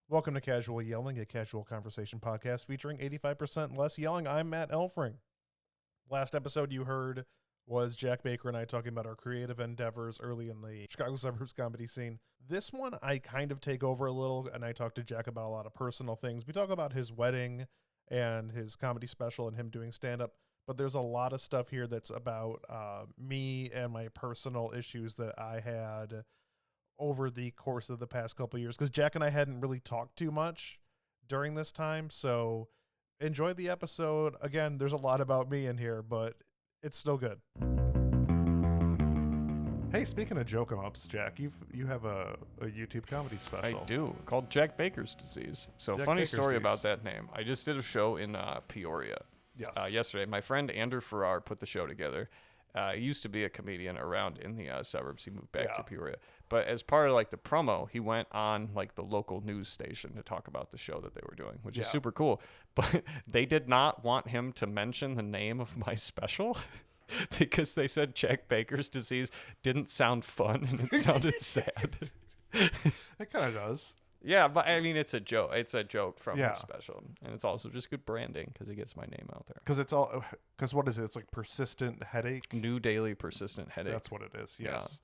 Welcome to Casual Yelling, a casual conversation podcast featuring 85% less yelling. I'm Matt Elfring. Last episode you heard was Jack Baker and I talking about our creative endeavors early in the Chicago suburbs comedy scene. This one I kind of take over a little, and I talk to Jack about a lot of personal things. We talk about his wedding and his comedy special and him doing stand-up, but there's a lot of stuff here that's about me and my personal issues that I had over the course of the past couple of years, because Jack and I hadn't really talked too much during this time. So enjoy the episode. Again, there's a lot about me in here, but it's still good. Hey, speaking of joke 'em ups, Jack, you have a YouTube comedy special. I do, called Jack Baker's Disease. So Jack funny Baker's story Disease. about that name. I just did a show in Peoria Yes. yesterday. My friend Andrew Farrar put the show together. He used to be a comedian around in the suburbs. He moved back to Peoria. But as part of like the promo, he went on like the local news station to talk about the show that they were doing, which is super cool. But they did not want him to mention the name of my special because they said Jack Baker's Disease didn't sound fun and it sounded sad. It kind of does. Yeah, but I mean, it's a joke. It's a joke from Yeah. his special, and it's also just good branding because it gets my name out there. Because what is it? It's like persistent headache. New daily persistent headache. That's what it is. Yes.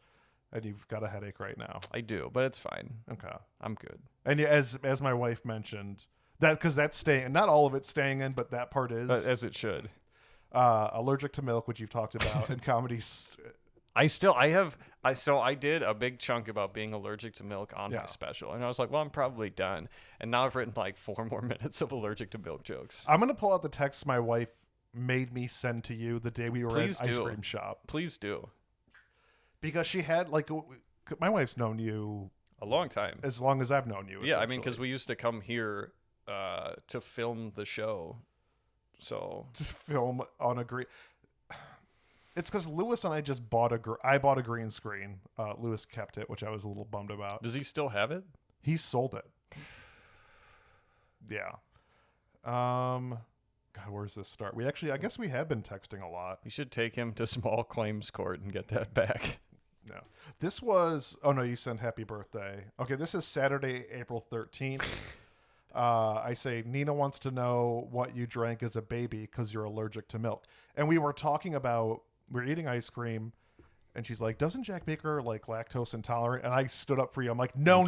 And you've got a headache right now. I do, but it's fine. Okay. I'm good. And yeah, as my wife mentioned, that because that's staying, not all of it's staying in, but that part is. But as it should. Allergic to milk, which you've talked about, and comedy. I did a big chunk about being allergic to milk on my special, and I was like, well, I'm probably done. And now I've written like 4 more minutes of allergic to milk jokes. I'm gonna pull out the text my wife made me send to you the day we were Please at ice do. cream shop, Please do. because she had like my wife's known you A long time. as long as I've known you. Yeah, I mean, because essentially. we used to come here to film the show. So to film on a green. It's because Lewis and I just bought I bought a green screen. Lewis kept it, which I was a little bummed about. does he still have it? He sold it. Yeah. God, where's this start? I guess we have been texting a lot. You should take him to small claims court and get that back. No. This was, oh no, you sent happy birthday. Okay, this is Saturday, April 13th. I say, Nina wants to know what you drank as a baby because you're allergic to milk. And we were talking about, we're eating ice cream, and she's like, doesn't Jack Baker like lactose intolerant? And I stood up for you. I'm like, no.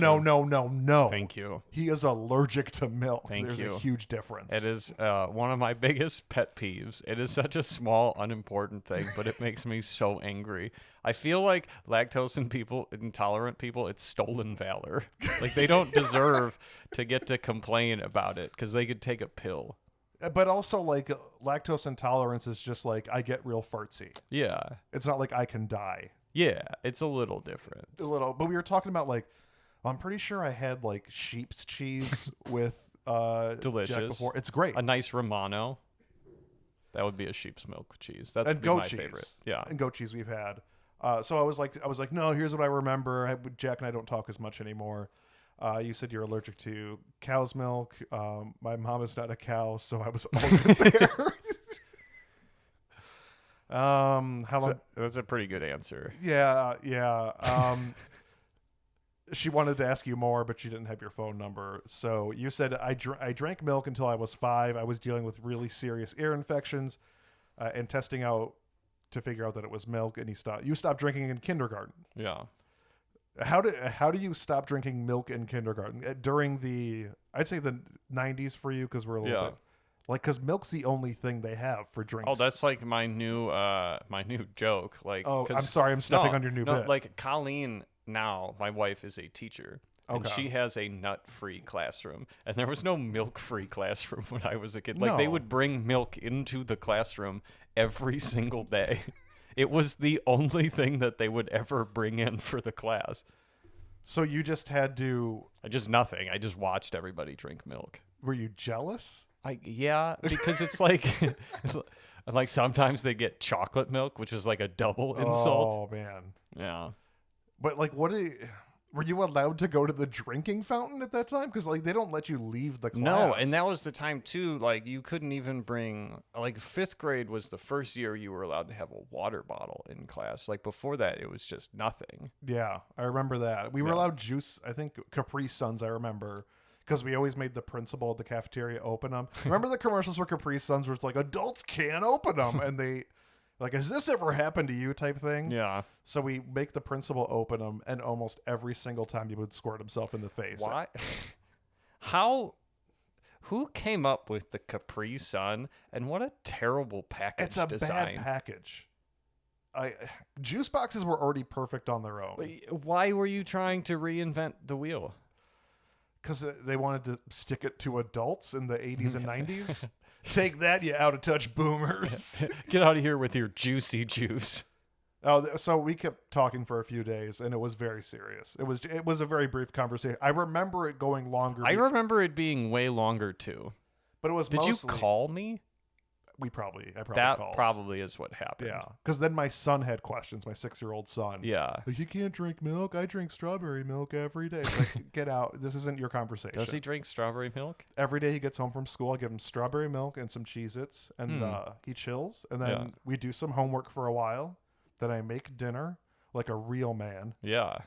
Thank you. He is allergic to milk. Thank There's you. a huge difference. It is one of my biggest pet peeves. It is such a small, unimportant thing, but it makes me so angry. I feel like lactose intolerant people, it's stolen valor. Like they don't deserve to get to complain about it because they could take a pill. But also, like, lactose intolerance is just like, I get real fartsy. Yeah. It's not like I can die. Yeah, it's a little different. A little. But we were talking about, like, well, I'm pretty sure I had, like, sheep's cheese with Delicious. Jack before. It's great. A nice Romano. That would be a sheep's milk cheese. That's And goat my cheese. favorite. Yeah. And goat cheese we've had. So I was like, no, here's what I remember. Jack and I don't talk as much anymore. You said you're allergic to cow's milk. My mom is not a cow, so I was all good there. How long? That's a pretty good answer. Yeah. She wanted to ask you more, but she didn't have your phone number. So you said, I drank milk until I was 5. I was dealing with really serious ear infections and testing out to figure out that it was milk, and you stopped drinking in kindergarten. Yeah. How do you stop drinking milk in kindergarten during I'd say the 90s for you, because we're a little bit like, because milk's the only thing they have for drinks. Oh, that's like my new joke. Like, Oh, I'm sorry, I'm stepping on your new bit. Like Colleen now, my wife is a teacher. And Okay. she has a nut-free classroom, and there was no milk-free classroom when I was a kid. Like they No. would bring milk into the classroom every single day. It was the only thing that they would ever bring in for the class. So you just had to. I just watched everybody drink milk. Were you jealous? Yeah, because it's like, like sometimes they get chocolate milk, which is like a double insult. Oh man. Yeah. But like, were you allowed to go to the drinking fountain at that time? Because like they don't let you leave the class. No, and that was the time too. Like you couldn't even bring. Like 5th grade was the first year you were allowed to have a water bottle in class. Like before that, it was just nothing. Yeah, I remember that. We were Yeah. allowed juice. I think Capri Suns. I remember because we always made the principal of the cafeteria open them. Remember the commercials for Capri Suns where it's like, adults can't open them, and they like, has this ever happened to you type thing? Yeah. So we make the principal open them, and almost every single time he would squirt himself in the face. Why? How? Who came up with the Capri Sun? And what a terrible package It's a design. bad package. Juice boxes were already perfect on their own. Why were you trying to reinvent the wheel? Because they wanted to stick it to adults in the 80s and 90s. Take that, you out of touch boomers. Get out of here with your juicy juice. Oh, so we kept talking for a few days, and it was very serious. It was a very brief conversation. I remember it going longer. I remember it being way longer too. But it was Did mostly, you call me? I probably That called. probably is what happened. Yeah, because then my son had questions. My 6-year-old son. Yeah. Like, you can't drink milk. I drink strawberry milk every day. It's like, get out. This isn't your conversation. Does he drink strawberry milk? Every day he gets home from school, I give him strawberry milk and some Cheez-Its, and he chills. And then we do some homework for a while. Then I make dinner like a real man. Yeah.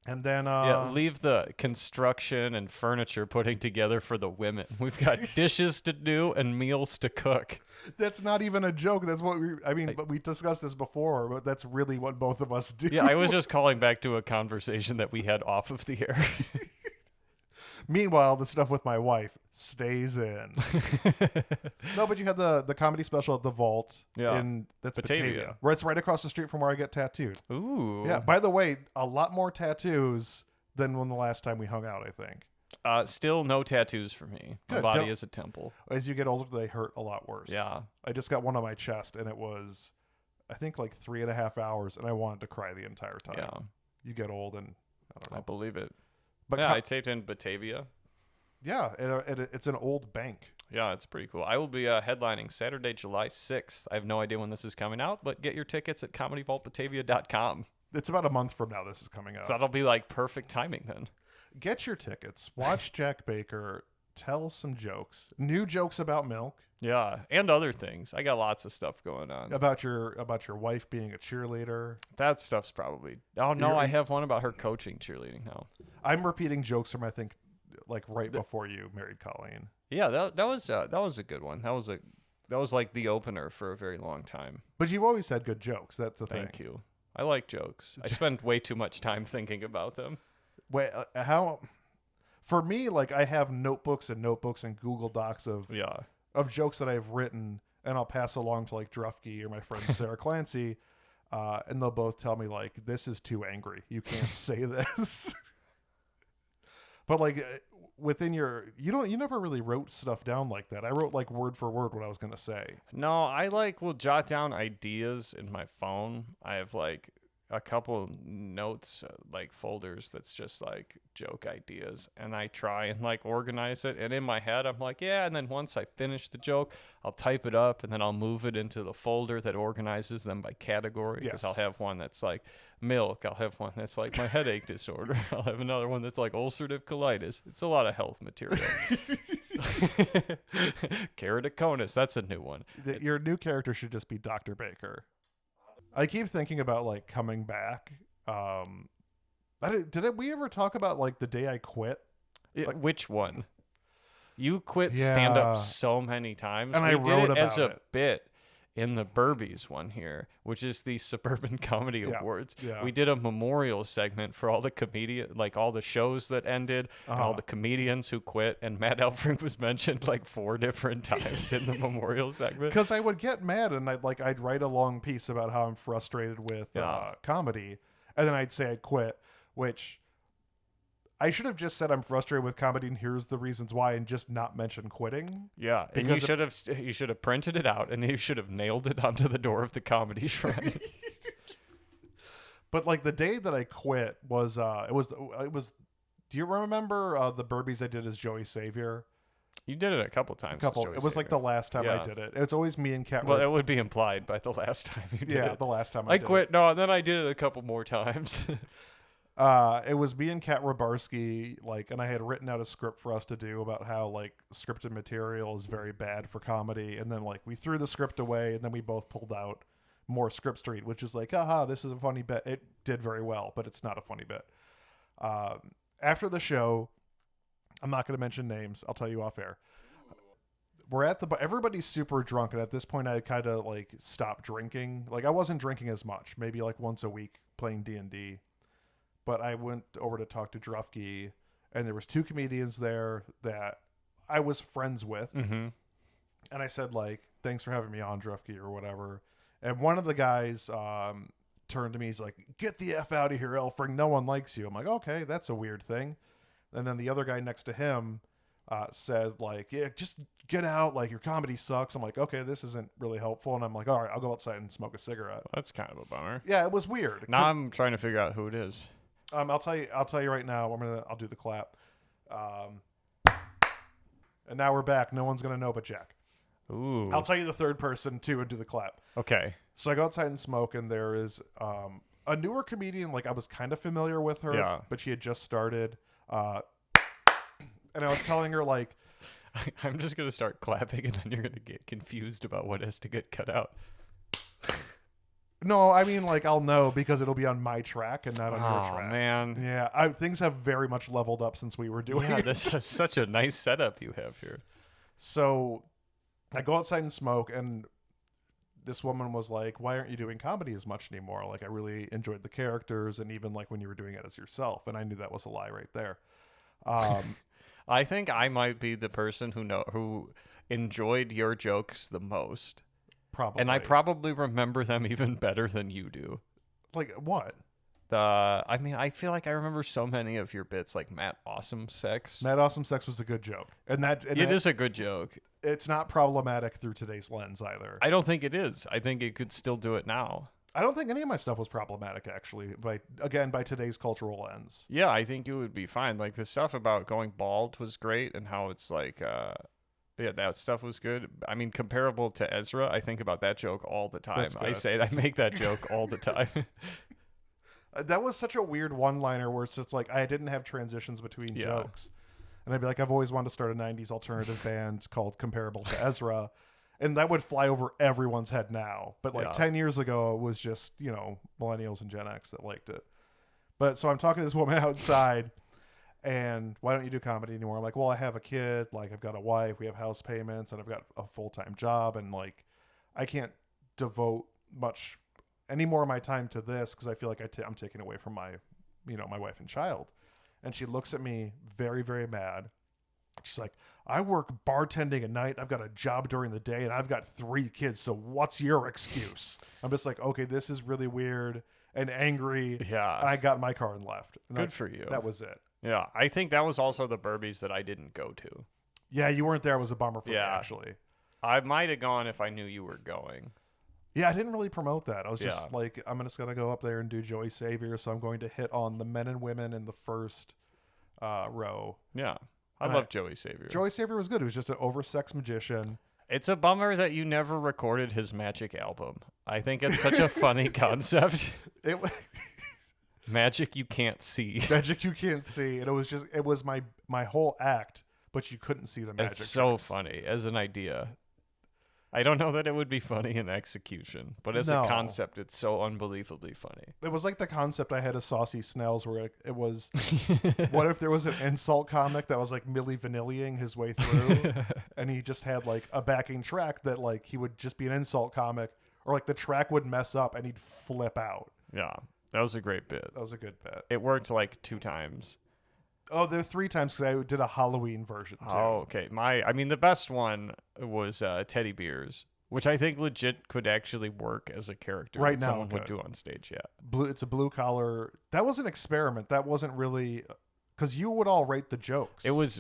And then leave the construction and furniture putting together for the women. We've got dishes to do and meals to cook. That's not even a joke. That's what but we discussed this before, but that's really what both of us do. Yeah, I was just calling back to a conversation that we had off of the air. Meanwhile, the stuff with my wife stays in. No, but you had the comedy special at the Vault in that's Batavia. Where it's right across the street from where I get tattooed. Ooh. Yeah. By the way, a lot more tattoos than when the last time we hung out, I think. Still no tattoos for me. My body is a temple. As you get older, they hurt a lot worse. Yeah. I just got one on my chest, and it was, I think, like 3.5 hours, and I wanted to cry the entire time. Yeah. You get old, and I don't know. I believe it. But yeah, I taped in Batavia. Yeah, it's an old bank. Yeah, it's pretty cool. I will be headlining Saturday, July 6th. I have no idea when this is coming out, but get your tickets at comedyvaultbatavia.com. It's about a month from now this is coming out. So that'll be like perfect timing then. Get your tickets. Watch Jack Baker tell some jokes. New jokes about milk. Yeah, and other things. I got lots of stuff going on. About your wife being a cheerleader. That stuff's probably... Oh, no, I have one about her coaching cheerleading now. I'm repeating jokes from, I think, like right before you married Colleen. Yeah, that was a good one. That was like the opener for a very long time. But you've always had good jokes. That's the thing. Thank you. I like jokes. I spend way too much time thinking about them. Wait, how? For me, like I have notebooks and Google Docs of jokes that I've written, and I'll pass along to like Drufke or my friend Sarah Clancy, and they'll both tell me like, "This is too angry. You can't say this." But like within you never really wrote stuff down like that. I wrote like word for word what I was gonna say. No, I will jot down ideas in my phone. I have like a couple notes, like folders that's just like joke ideas, and I try and like organize it. And in my head, I'm like, yeah. And then once I finish the joke, I'll type it up, and then I'll move it into the folder that organizes them by category. Because I'll have one that's like milk. I'll have one that's like my headache disorder. I'll have another one that's like ulcerative colitis. It's a lot of health material. Keratoconus, that's a new one. Your new character should just be Dr. Baker. I keep thinking about like coming back. Did we ever talk about like the day I quit? Which one? You quit stand up so many times. And we I did wrote it about as a it. bit in the Burbies one here, which is the Suburban Comedy Awards. Yeah. We did a memorial segment for all the all the shows that ended and all the comedians who quit, and Matt Elfring was mentioned like 4 different times in the memorial segment. Because I would get mad and I'd write a long piece about how I'm frustrated with comedy, and then I'd say I'd quit, which I should have just said I'm frustrated with comedy and here's the reasons why, and just not mention quitting. Yeah, and you should have printed it out, and you should have nailed it onto the door of the Comedy Shrine. But like the day that I quit was it was. Do you remember the Burbies I did as Joey Savior? You did it a couple times. It was like the last time I did it. It's always me and Kat. Well, it would be implied by the last time you did it. Yeah, the last time I did quit. It. No, and then I did it a couple more times. It was me and Kat Rabarsky, and I had written out a script for us to do about how like scripted material is very bad for comedy, and then like we threw the script away, and then we both pulled out more Script Street, which is like, haha, this is a funny bit. It did very well, but it's not a funny bit. After the show, I'm not going to mention names. I'll tell you off air. We're at the bar. Everybody's super drunk, and at this point, I kind of like stopped drinking. Like I wasn't drinking as much, maybe like once a week playing D&D. But I went over to talk to Drufke, and there was 2 comedians there that I was friends with, Mm-hmm. and I said like, "Thanks for having me on, Drufke," or whatever. And one of the guys turned to me. He's like, "Get the F out of here, Elfring. No one likes you." I'm like, "Okay, that's a weird thing." And then the other guy next to him said like, "Yeah, just get out. Like your comedy sucks." I'm like, "Okay, this isn't really helpful." And I'm like, "All right, I'll go outside and smoke a cigarette." That's kind of a bummer. Yeah, it was weird. Now I'm trying to figure out who it is. I'll tell you right now. I'll do the clap. And now we're back. No one's gonna know but Jack. Ooh. I'll tell you the third person too and do the clap. Okay. So I go outside and smoke, and there is a newer comedian. Like I was kind of familiar with her, Yeah. but she had just started. And I was telling her like, I'm just going to start clapping, and then you're going to get confused about what has to get cut out. no, I mean like I'll know because it'll be on my track and not on your Oh, track. man. Yeah, things have very much leveled up since we were doing Yeah, it. this is such a nice setup you have here. So I go outside and smoke, and this woman was like, "Why aren't you doing comedy as much anymore? Like I really enjoyed the characters, and even like when you were doing it as yourself." And I knew that was a lie right there. I think I might be the person who enjoyed your jokes the most. Probably. And I probably remember them even better than you do. like what? I feel like I remember so many of your bits, like Matt Awesome Sex. Mad Awesome Sex was a good joke, and It is a good joke. It's not problematic through today's lens either. I don't think it is. I think it could still do it now. I don't think any of my stuff was problematic actually. By today's cultural lens. Yeah, I think it would be fine. Like the stuff about going bald was great, and how it's like, yeah, that stuff was good. I mean, comparable to Ezra, I think about that joke all the time. That's good. I make that joke all the time. That was such a weird one-liner where it's just like I didn't have transitions between Yeah. jokes, and I'd be like, I've always wanted to start a '90s alternative band called Comparable to Ezra, and that would fly over everyone's head now. But like Yeah. 10 years ago, it was just millennials and Gen X that liked it. But so I'm talking to this woman outside, and why don't you do comedy anymore? I'm like, well, I have a kid, like I've got a wife, we have house payments, and I've got a full-time job, and like I can't devote much any more of my time to this because I feel like I'm taking away from my my wife and child. And she looks at me very, very mad. She's like, I work bartending at night, I've got a job during the day, and I've got 3 kids, so what's your excuse? I'm just like, okay, this is really weird and angry. Yeah. And I got in my car and left. And Good for you. That was it. Yeah, I think that was also the Burbies that I didn't go to. Yeah, you weren't there. It was a bummer for me, Yeah. actually. I might have gone if I knew you were going. Yeah, I didn't really promote that. I was just Yeah. like, I'm just going to go up there and do Joey Savior, so I'm going to hit on the men and women in the first row. Yeah. I And love Joey Savior. Joey Savior was good. He was just an oversexed magician. It's a bummer that you never recorded his Magic album. I think it's such a funny concept. It Magic you can't see. magic you can't see, and it was my whole act, but you couldn't see the magic. It's so tricks. funny as an idea. I don't know that it would be funny in execution, but as No. a concept, it's so unbelievably funny. It was like the concept I had of Saucy Snells, where it was, what if there was an insult comic that was like Milli Vanilli-ing his way through, and he just had like a backing track that like he would just be an insult comic, or like the track would mess up and he'd flip out. Yeah, that was a great bit. That was a good bit. It worked like 2 times. Oh, there were 3 times because I did a Halloween version too. Oh, okay. The best one was Teddy Beers, which I think legit could actually work as a character Right that now someone it would could. do on stage. Yeah. It's a blue collar. That was an experiment. That wasn't really because you would all write the jokes. It was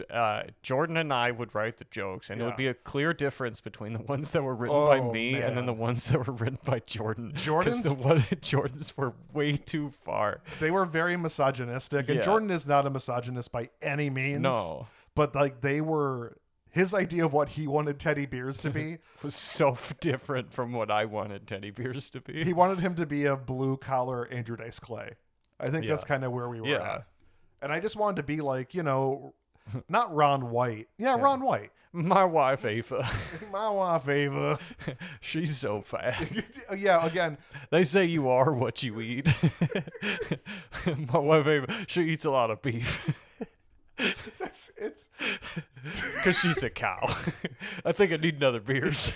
Jordan and I would write the jokes, and it Yeah. would be a clear difference between the ones that were written by Oh, me and then man. the ones that were written by Jordan. 'Cause Jordan's- the Jordans were way too far. They were very misogynistic, and Yeah. Jordan is not a misogynist by any means. No, But like they were, his idea of what he wanted Teddy Beers to be, it was so different from what I wanted Teddy Beers to be. he wanted him to be a blue collar Andrew Dice Clay. I think that's Yeah. kind of where we were Yeah. at. And I just wanted to be like, not Ron White. Yeah, Ron White. My wife Ava, My wife Ava. she's so fat. Yeah, again, They say you are what you eat. My wife Ava, she eats a lot of beef. it's Because she's a cow. I think I need another beers.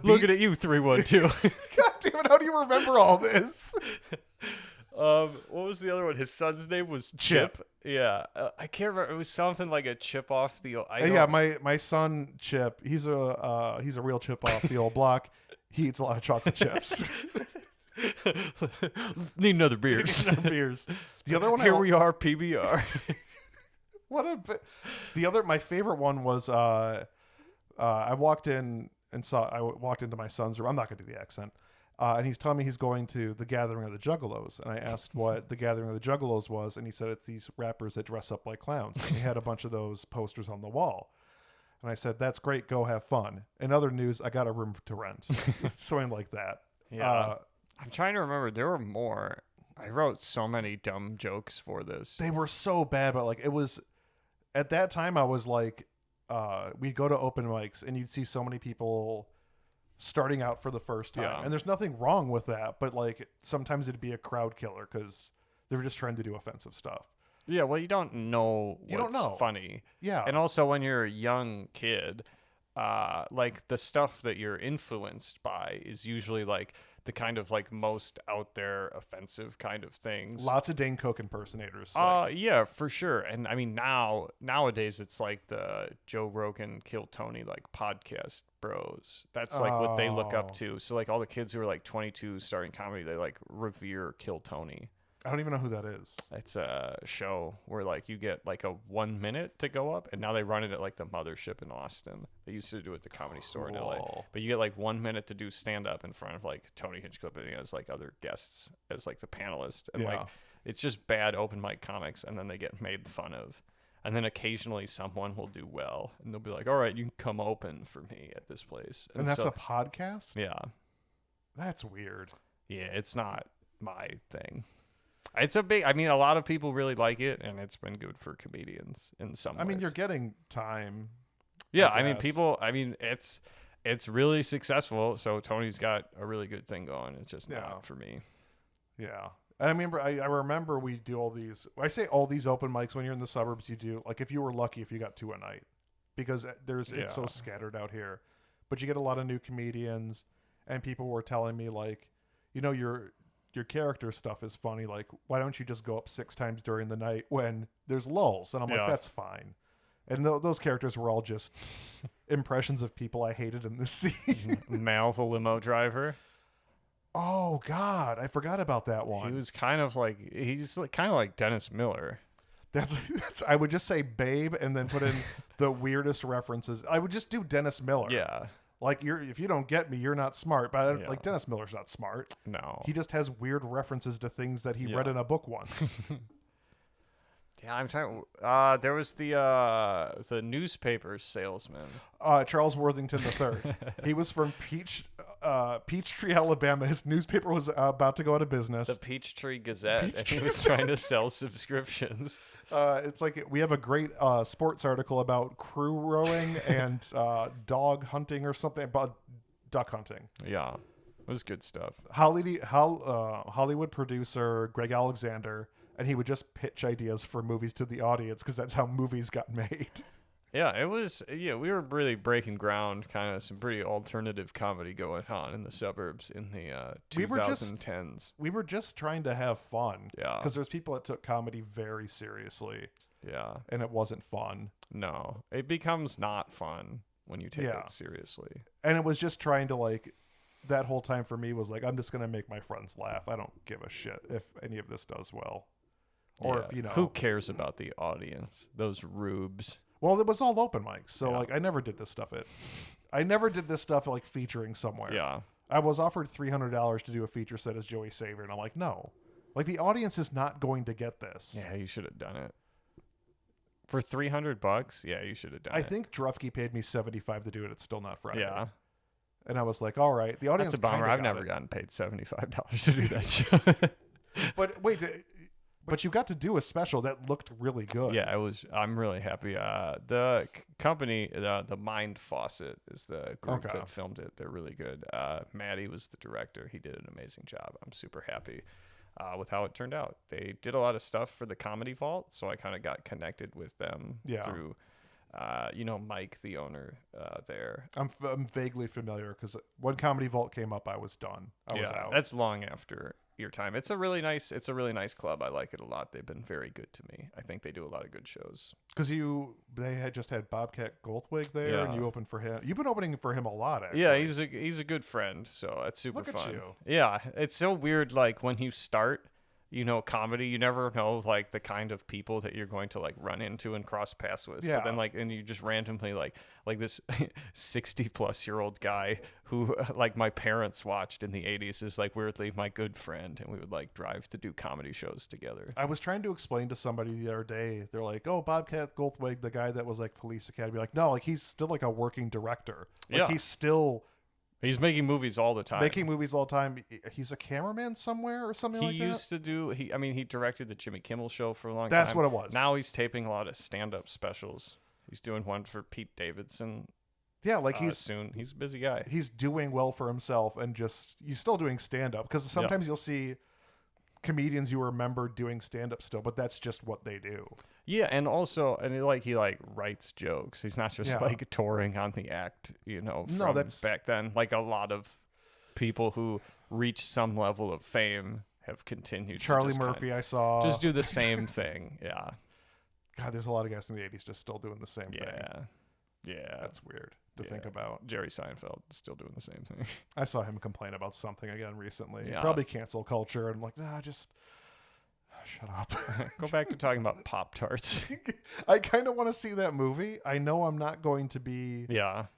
looking at you, 312. God damn it! How do you remember all this? What was the other one? His son's name was Chip. Yeah, I can't remember. It was something like a chip off the. Yeah, my son Chip. He's a real chip off the old block. He eats a lot of chocolate chips. Need another beers. Beers. The other one. Here we are, PBR. My favorite one was I walked into my son's room. I'm not going to do the accent. And he's telling me he's going to the Gathering of the Juggalos. And I asked what the Gathering of the Juggalos was. And he said it's these rappers that dress up like clowns. And he had a bunch of those posters on the wall. And I said, that's great. Go have fun. In other news, I got a room to rent. Something like that. Yeah. I'm trying to remember. There were more. I wrote so many dumb jokes for this. They were so bad, but like it was at that time I was like we'd go to open mics and you'd see so many people starting out for the first time. Yeah. And there's nothing wrong with that, but like sometimes it'd be a crowd killer because they were just trying to do offensive stuff. Yeah, well, you don't know what's funny. Yeah. And also when you're a young kid, like the stuff that you're influenced by is usually like the kind of like most out there offensive kind of things. Lots of Dane Cook impersonators. Yeah, for sure. And I mean nowadays it's like the Joe Rogan Kill Tony like podcast bros. That's like what they look up to. So like all the kids who are like 22 starting comedy, they like revere Kill Tony. I don't even know who that is. It's a show where like you get like a 1 minute to go up, and now they run it at like the Mothership in Austin. They used to do it at the Comedy Store in LA. But you get like 1 minute to do stand up in front of like Tony Hinchcliffe and he has like other guests as like the panelist, and like it's just bad open mic comics, and then they get made fun of. And then occasionally someone will do well, and they'll be like, "All right, you can come open for me at this place." And that's a podcast? Yeah. That's weird. Yeah, it's not my thing. It's a lot of people really like it, and it's been good for comedians in some ways. I mean, you're getting time. Yeah, it's really successful, so Tony's got a really good thing going. It's just not for me. Yeah. I remember we do all these, I say all these open mics when you're in the suburbs, you do, like if you were lucky, if you got 2 a night, because it's so scattered out here. But you get a lot of new comedians, and people were telling me like, you know, your character stuff is funny. Like, why don't you just go up 6 times during the night when there's lulls? And I'm like, that's fine. And those characters were all just impressions of people I hated in this scene. Mal, the limo driver. Oh God, I forgot about that one. He was kind of like Dennis Miller. That's I would just say Babe and then put in the weirdest references. I would just do Dennis Miller. Yeah. Like if you don't get me, you're not smart. But like Dennis Miller's not smart. No. He just has weird references to things that he read in a book once. Yeah, I'm talking. There was the newspaper salesman, Charles Worthington III. He was from Peachtree, Alabama. His newspaper was about to go out of business. The Peachtree Gazette, and he was trying to sell subscriptions. It's like we have a great sports article about crew rowing and dog hunting or something, about duck hunting. Yeah, it was good stuff. Hollywood producer Greg Alexander. And he would just pitch ideas for movies to the audience because that's how movies got made. Yeah, it was. Yeah, we were really breaking ground, kind of some pretty alternative comedy going on in the suburbs in the 2010s. We were just trying to have fun. Yeah. Because there's people that took comedy very seriously. Yeah. And it wasn't fun. No, it becomes not fun when you take it seriously. And it was just trying to like, that whole time for me was like, I'm just going to make my friends laugh. I don't give a shit if any of this does well. Or if, who cares about the audience? Those rubes. Well, it was all open mics, so like I never did this stuff. Like featuring somewhere. Yeah, I was offered $300 to do a feature set as Joey Savior, and I'm like, no, like the audience is not going to get this. Yeah, you should have done it for $300. Yeah, you should have done it. I think Drufke paid me $75 to do it. It's still not Friday. Yeah, and I was like, all right, the audience. That's a bummer. I've never gotten paid $75 to do that show. But wait. But you got to do a special that looked really good. Yeah, I'm really happy. The company, the Mind Faucet, is the group that filmed it. They're really good. Maddie was the director. He did an amazing job. I'm super happy. with how it turned out. They did a lot of stuff for the Comedy Vault, so I kind of got connected with them through, Mike, the owner there. I'm vaguely familiar because when Comedy Vault came up, I was done. I was out. That's long after your time. It's a really nice club. I like it a lot. They've been very good to me. I think they do a lot of good shows. Because they had just had Bobcat Goldthwait there, and you opened for him. You've been opening for him a lot, actually. Yeah, he's a good friend, so that's super fun. Look at you. Yeah, it's so weird. Like when you start, comedy, you never know like the kind of people that you're going to like run into and cross paths with. Yeah. But then and you just randomly like this 60-plus-year-old guy who like my parents watched in the 80s is like weirdly my good friend, and we would like drive to do comedy shows together. I was trying to explain to somebody the other day. They're like, "Oh, Bobcat Goldthwait, the guy that was like Police Academy." Like, no, like he's still like a working director. Like He's making movies all the time. He's a cameraman somewhere or something like that. He used to do. He directed the Jimmy Kimmel Show for a long time. That's what it was. Now he's taping a lot of stand-up specials. He's doing one for Pete Davidson. Yeah, like he's a busy guy. He's doing well for himself, and he's still doing stand-up because sometimes you'll see comedians you remember doing stand-up still, but that's just what they do. Yeah, and also, he writes jokes. He's not just like touring on the act, that's back then. Like a lot of people who reach some level of fame have continued. Charlie Murphy, I saw just do the same thing. Yeah. God, there's a lot of guys in the 80s just still doing the same thing. Yeah. That's weird to think about. Jerry Seinfeld still doing the same thing. I saw him complain about something again recently. Yeah. Probably cancel culture. And I'm like, nah, just shut up. Go back to talking about Pop-Tarts. I kind of want to see that movie. I know I'm not going to be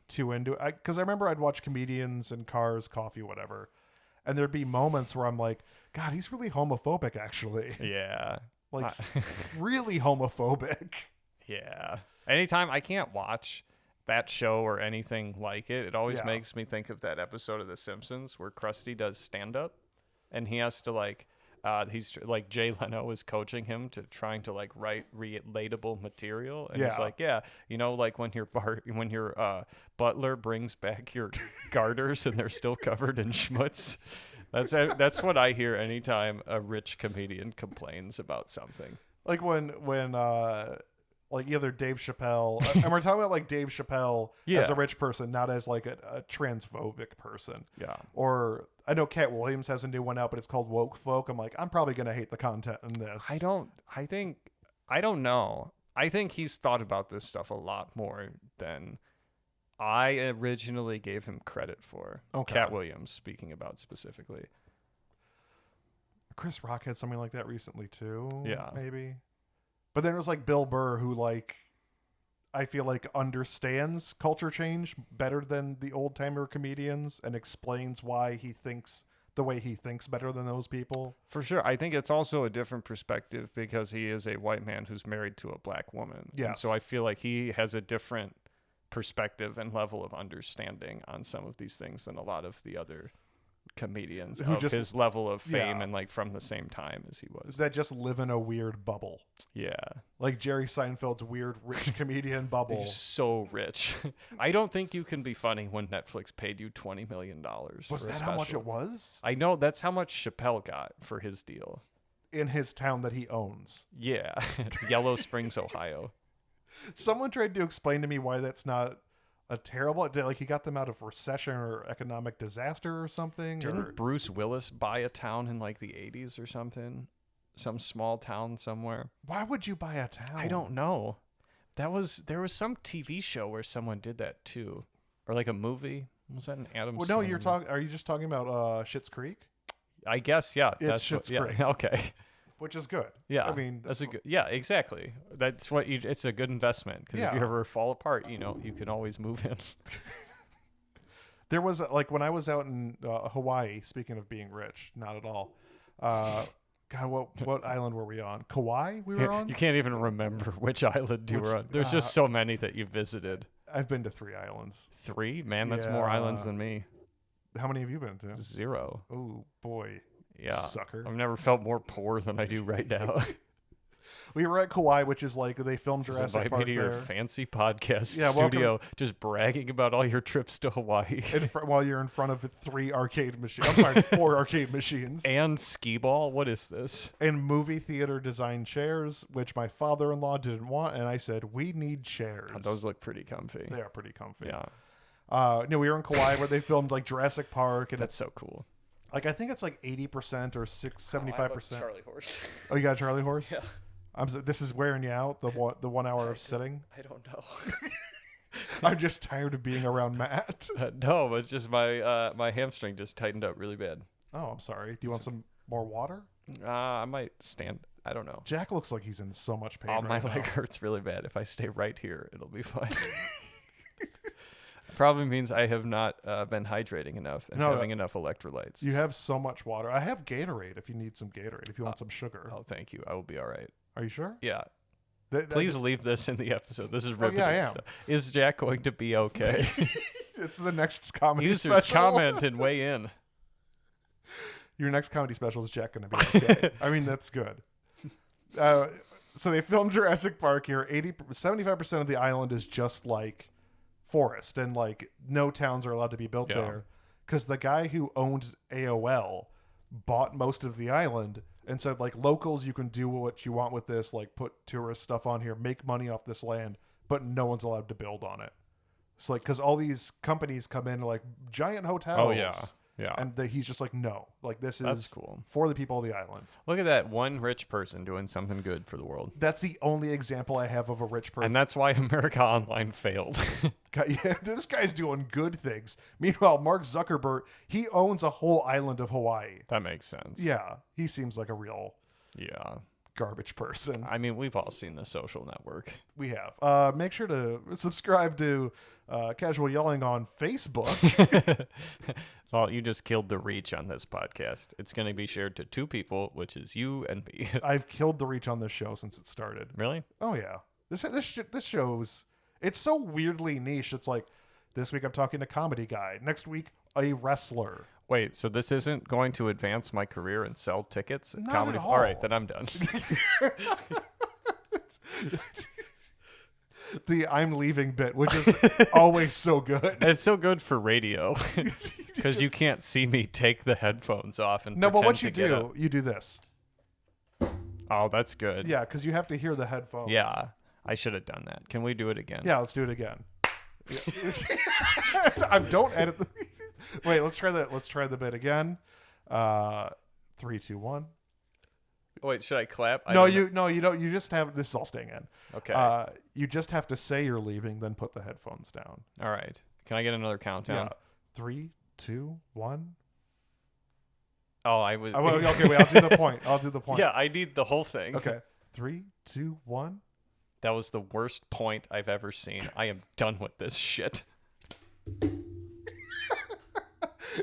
too into it. Because I remember I'd watch comedians in cars, coffee, whatever. And there'd be moments where I'm like, God, he's really homophobic, actually. Yeah. Like, really homophobic. Yeah. Anytime I can't watch that show or anything like it, it always makes me think of that episode of The Simpsons where Krusty does stand-up. And he has to he's like Jay Leno is coaching him to trying to like write relatable material, and he's like, like when your butler brings back your garters and they're still covered in schmutz. That's what I hear anytime a rich comedian complains about something. Like when like either Dave Chappelle, and we're talking about like Dave Chappelle as a rich person, not as like a transphobic person. Yeah. Or I know Cat Williams has a new one out, but it's called Woke Folk. I'm like, I'm probably going to hate the content in this. I don't know. I think he's thought about this stuff a lot more than I originally gave him credit for. Okay. Cat Williams, speaking about specifically. Chris Rock had something like that recently too. Yeah. Maybe. But then it was like Bill Burr, who like I feel like understands culture change better than the old timer comedians and explains why he thinks the way he thinks better than those people. For sure. I think it's also a different perspective because he is a white man who's married to a black woman. Yes. And so I feel like he has a different perspective and level of understanding on some of these things than a lot of the other comedians who just his level of fame and like from the same time as he was, that just live in a weird bubble. Like Jerry Seinfeld's weird rich comedian bubble. He's so rich. I don't think you can be funny when Netflix paid you $20 million. Was that how much it was? I know that's how much Chappelle got for his deal in his town that he owns. Yellow Springs, Ohio. Someone tried to explain to me why that's not a terrible, like he got them out of recession or economic disaster or something. Didn't Bruce Willis buy a town in like the 80s or something? Some small town somewhere. Why would you buy a town? I don't know. There was some TV show where someone did that too, or like a movie. Was that an Adam? Well, no, are you just talking about Schitt's Creek? I guess It's Schitt's Creek. Okay. Which is good. Yeah, I mean, that's a good. Yeah, exactly. That's what you. It's a good investment because if you ever fall apart, you can always move in. There was like when I was out in Hawaii. Speaking of being rich, not at all. God, what island were we on? Kauai. We were on. You can't even remember which island you were on. There's just so many that you visited. I've been to 3 islands. 3? Man, that's more islands than me. How many have you been to? 0. Oh boy. Yeah. Sucker. I've never felt more poor than I do right now. We were at Kauai, which is like they filmed Just Jurassic invite Park me to your there. fancy podcast Yeah, welcome- studio, just bragging about all your trips to Hawaii. While you're in front of 3 arcade machines. I'm sorry, 4 arcade machines. And skee ball? What is this? And movie theater design chairs, which my father-in-law didn't want, and I said, we need chairs. Oh, those look pretty comfy. They are pretty comfy. Yeah, No, we were in Kauai where they filmed like Jurassic Park, and that's it's so cool. like I think it's like 80% or 75%. Charlie horse. Oh, you got a Charlie horse? Yeah. This is wearing you out. The 1 hour of sitting. I don't know. I'm just tired of being around Matt. No, it's just my hamstring just tightened up really bad. Oh, I'm sorry. Do you want some more water? I might stand. I don't know. Jack looks like he's in so much pain. Oh, my right now. leg hurts really bad. If I stay right here, it'll be fine. Probably means I have not been hydrating enough and having enough electrolytes. You have so much water. I have Gatorade if you need some Gatorade, if you want some sugar. Oh, thank you. I will be all right. Are you sure? Yeah. Th- Please leave this in the episode. This is riveting I am. stuff. Is Jack going to be okay? It's the next comedy Users special. comment and weigh in. Your next comedy special is Jack going to be okay. I mean, that's good. So they filmed Jurassic Park here. 75% of the island is just like forest, and like no towns are allowed to be built there because the guy who owned AOL bought most of the island and said like locals, you can do what you want with this, like put tourist stuff on here, make money off this land, but no one's allowed to build on it. It's like because all these companies come in like giant hotels. Oh, yeah. And he's just like, no, like this That's is cool. for the people of the island. Look at that one rich person doing something good for the world. That's the only example I have of a rich person. And that's why America Online failed. Yeah, this guy's doing good things. Meanwhile, Mark Zuckerberg, he owns a whole island of Hawaii. That makes sense. Yeah, he seems like a real Yeah. garbage person. I mean, we've all seen The Social Network. We have. Make sure to subscribe to Casual Yelling on Facebook. Well, you just killed the reach on this podcast. It's going to be shared to 2 people, which is you and me. I've killed the reach on this show since it started. Really? Oh yeah, this show's it's so weirdly niche. It's like this week I'm talking to comedy guy. Next week a wrestler. Wait, so this isn't going to advance my career and sell tickets? Not Comedy. at All right, all. then I'm done. The I'm leaving bit, which is always so good. It's so good for radio because you can't see me take the headphones off and No, but what pretend you to get do, you do this. Oh, that's good. Yeah, because you have to hear the headphones. Yeah, I should have done that. Can we do it again? Yeah, let's do it again. Don't edit. Wait, let's try that. Let's try the bit again. 3, 2, 1. Wait, should I clap? No, you don't. You just have this is all staying in. Okay. You just have to say you're leaving, then put the headphones down. All right. Can I get another countdown? Yeah. 3, 2, 1. Oh, I was. Okay, wait. I'll do the point. Yeah, I need the whole thing. Okay. 3, 2, 1. That was the worst point I've ever seen. I am done with this shit.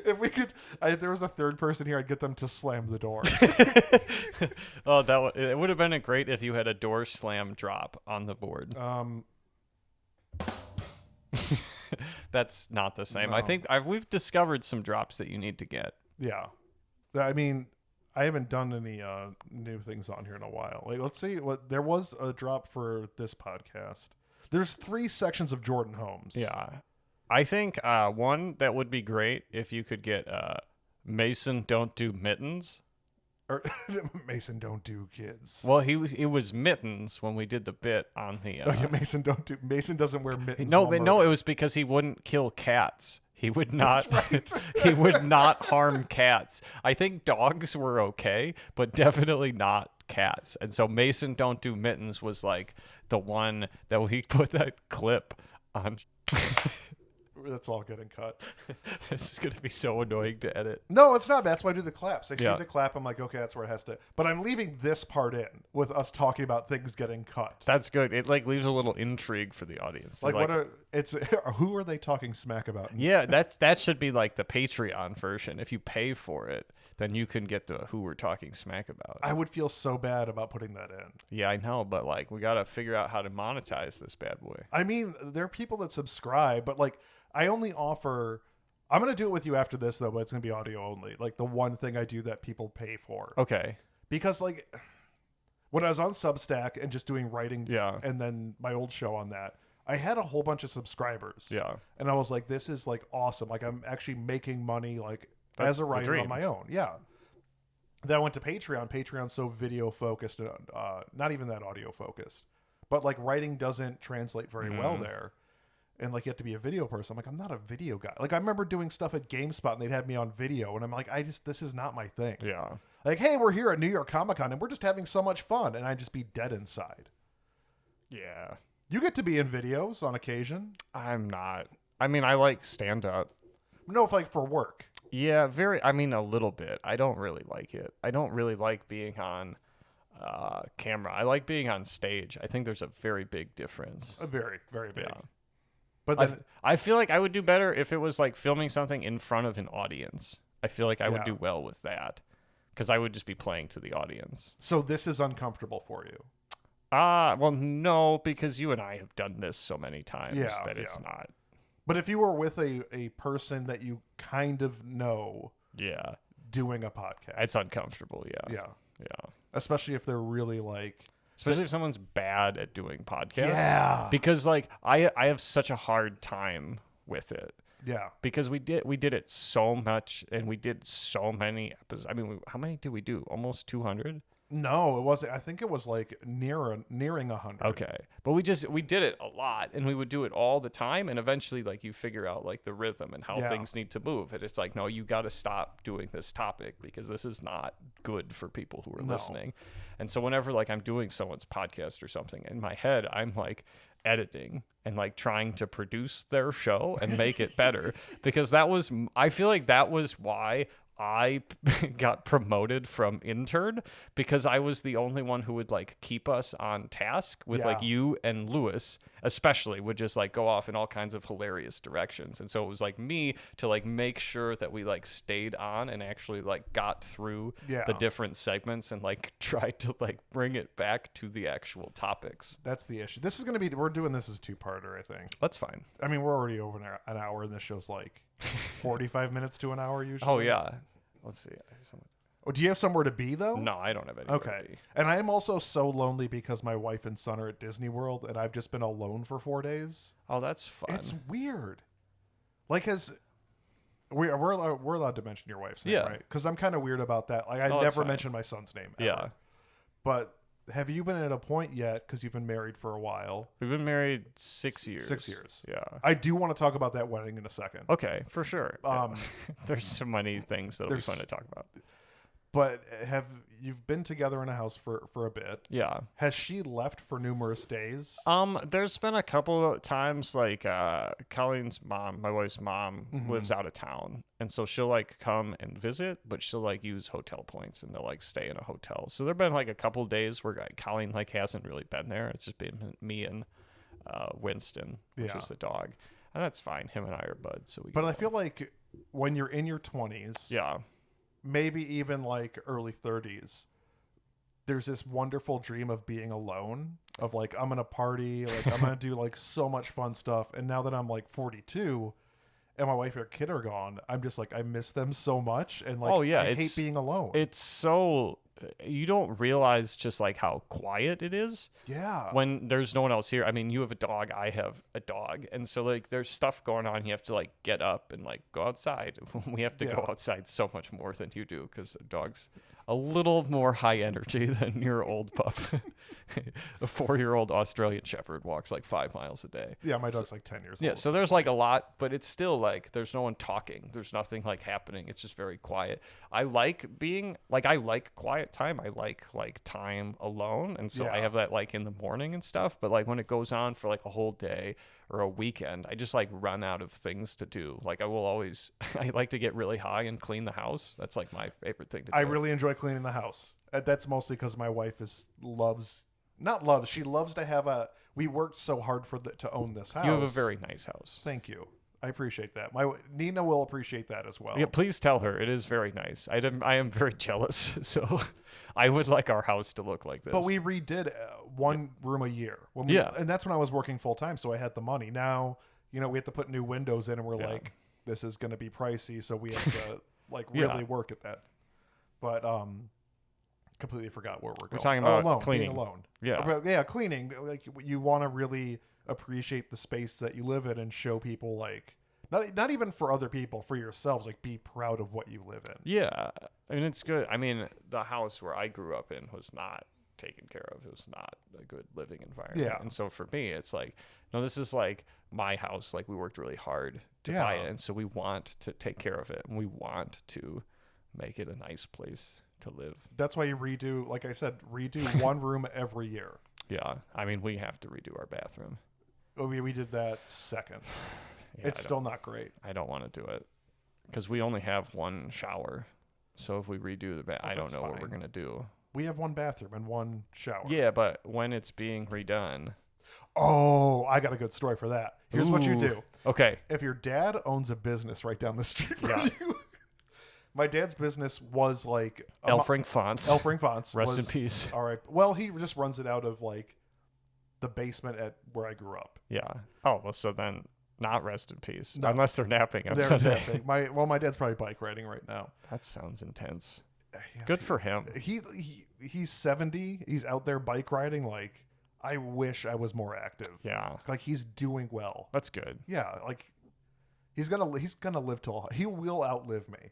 If we could, if there was a third person here, I'd get them to slam the door. Oh, it would have been great if you had a door slam drop on the board. That's not the same. No. I think we've discovered some drops that you need to get. Yeah. I mean, I haven't done any new things on here in a while. Like, let's see what there was a drop for this podcast. There's 3 sections of Jordan Holmes. Yeah. I think one that would be great if you could get Mason Don't Do Mittens. Or Mason don't do kids. Well, it was Mittens when we did the bit on the. Oh, yeah, Mason doesn't wear mittens. No, while but no, it murdering. was because he wouldn't kill cats. He would not. Right. He would not harm cats. I think dogs were okay, but definitely not cats. And so Mason Don't Do Mittens was like the one that we put that clip on. That's all getting cut. This is gonna be so annoying to edit. No, it's not. That's why I do the claps. I see Yeah. the clap. I'm like, okay, that's where it has to. But I'm leaving this part in with us talking about things getting cut. That's good. It like leaves a little intrigue for the audience. Like, who are they talking smack about? Yeah, that should be like the Patreon version. If you pay for it, then you can get the who we're talking smack about. I would feel so bad about putting that in. Yeah, I know, but like we gotta figure out how to monetize this bad boy. I mean, there are people that subscribe, but like, I only offer. I'm gonna do it with you after this though, but it's gonna be audio only. Like the one thing I do that people pay for, Okay. because like, when I was on Substack and just doing writing Yeah. and then my old show on that, I had a whole bunch of subscribers. Yeah. And I was like, this is like awesome. Like I'm actually making money like That's as a the writer dream. on my own. Yeah. Then I went to Patreon. Patreon's so video focused, not even that audio focused. But like writing doesn't translate very well there. And like you have to be a video person. I'm like, I'm not a video guy. Like I remember doing stuff at GameSpot and they'd have me on video and I'm like, this is not my thing. Yeah. Like, hey, we're here at New York Comic Con and we're just having so much fun. And I'd just be dead inside. Yeah. You get to be in videos on occasion. I'm not. I mean, I like stand up. No, if like for work. Yeah, I mean, a little bit. I don't really like it. I don't really like being on camera. I like being on stage. I think there's a very big difference. A very, very big. Yeah. But then, I feel like I would do better if it was like filming something in front of an audience. I feel like I would Yeah. do well with that because I would just be playing to the audience. so this is uncomfortable for you. Well, no, because you and I have done this so many times Yeah, that it's yeah. not. But if you were with a person that you kind of know Yeah. doing a podcast. It's uncomfortable. Yeah. Yeah. Yeah. Especially if they're really like. Especially if someone's bad at doing podcasts. Yeah. Because like I have such a hard time with it Yeah. because we did it so much and we did so many episodes. I mean, how many did we do? Almost 200? No, it wasn't. I think it was like nearing 100. Okay. But we did it a lot and we would do it all the time and eventually like you figure out like the rhythm and how Yeah. things need to move. And it's like, no, you got to stop doing this topic because this is not good for people who are No. listening. And so whenever like I'm doing someone's podcast or something in my head, I'm like editing and like trying to produce their show and make it better because I feel like that was why I got promoted from intern because I was the only one who would like keep us on task with like Yeah. you and Lewis especially would just like go off in all kinds of hilarious directions. And so it was like me to like make sure that we like stayed on and actually like got through Yeah. the different segments and like tried to like bring it back to the actual topics. That's the issue. This is going to be, we're doing this as two-parter, I think. That's fine. I mean, we're already over an hour and this show's like 45 minutes to an hour usually. Oh yeah. Let's see. Oh, do you have somewhere to be though? No, I don't have any. Okay. And I am also so lonely because my wife and son are at Disney World and I've just been alone for 4 days. Oh, that's fun. It's weird. Like, we're allowed to mention your wife's name, Yeah. right? Because I'm kind of weird about that. Like, I Oh, that's never fine. mentioned my son's name. Ever. Yeah. But have you been at a point yet? Because you've been married for a while. We've been married 6 years. 6 years. Yeah. I do want to talk about that wedding in a second. Okay, for sure. Um, There's so many things that'll be fun to talk about. But you've been together in a house for a bit? Yeah. Has she left for numerous days? There's been a couple of times like Colleen's mom, my wife's mom, lives out of town, and so she'll like come and visit, but she'll like use hotel points and they'll like stay in a hotel. So there've been like a couple of days where Colleen like hasn't really been there. It's just been me and Winston, which Yeah. is the dog, and that's fine. Him and I are buds, so we. But get I along. feel like when you're in your 20s, Yeah. maybe even like early 30s, there's this wonderful dream of being alone, of like, I'm gonna party, like I'm gonna do like so much fun stuff. And now that I'm like 42 and my wife and kid are gone, I'm just like, I miss them so much, and like, Oh, yeah, I hate it's- being alone. It's so you don't realize just like how quiet it is Yeah. when there's no one else here. I mean, you have a dog, I have a dog, and so like there's stuff going on. You have to like get up and like go outside. We have to go Yeah. outside so much more than you do because the dog's a little more high energy than your old pup. A 4-year-old Australian Shepherd walks like 5 miles a day. Yeah, my dog's like 10 years Yeah, old. so there's like a lot, but it's still like there's no one talking. There's nothing like happening. It's just very quiet. I like quiet time. I like time alone, and so I Yeah. have that like in the morning and stuff. But like when it goes on for like a whole day or a weekend, I just like run out of things to do. Like I will always I like to get really high and clean the house. That's like my favorite thing to do. I really enjoy cleaning the house. That's mostly because my wife she loves to have we worked so hard to own this house. You have a very nice house. Thank you. I appreciate that. Nina will appreciate that as well. Yeah, please tell her it is very nice. I am very jealous, so I would like our house to look like this. But we redid one room a year. And that's when I was working full time, so I had the money. Now, we have to put new windows in, and we're like, this is going to be pricey, so we have to like really work at that. But completely forgot where we're going. We're talking about alone, cleaning. Being alone. Yeah. Yeah, cleaning. Like you want to really appreciate the space that you live in and show people like not even for other people, for yourselves, like be proud of what you live in. Yeah. I mean, it's good. I mean, the house where I grew up in was not taken care of. It was not a good living environment. Yeah. And so for me, it's like, no, this is like my house. Like we worked really hard to buy it. And so we want to take care of it. And we want to make it a nice place to live. That's why you redo, like I said, one room every year. Yeah. I mean, we have to redo our bathroom. Oh, we did that second. Yeah, It's still not great. I don't want to do it because we only have one shower. So if we redo the I don't know what we're going to do. We have one bathroom and one shower. Yeah, but when it's being redone. Oh, I got a good story for that. Here's what you do. Okay. If your dad owns a business right down the street from you. My dad's business was like Elfring Fonts. Elfring Fonts. Rest in peace. All right. Well, he just runs it out of like the basement at where I grew up. Yeah. Oh, well, so then not rest in peace. No. Unless they're napping on They're Sunday. napping. My dad's probably bike riding right now. That sounds intense. Yeah, Good for him. He's 70. He's out there bike riding. Like, I wish I was more active. Yeah. Like he's doing well. That's good. Yeah. Like he's gonna live till he will outlive me.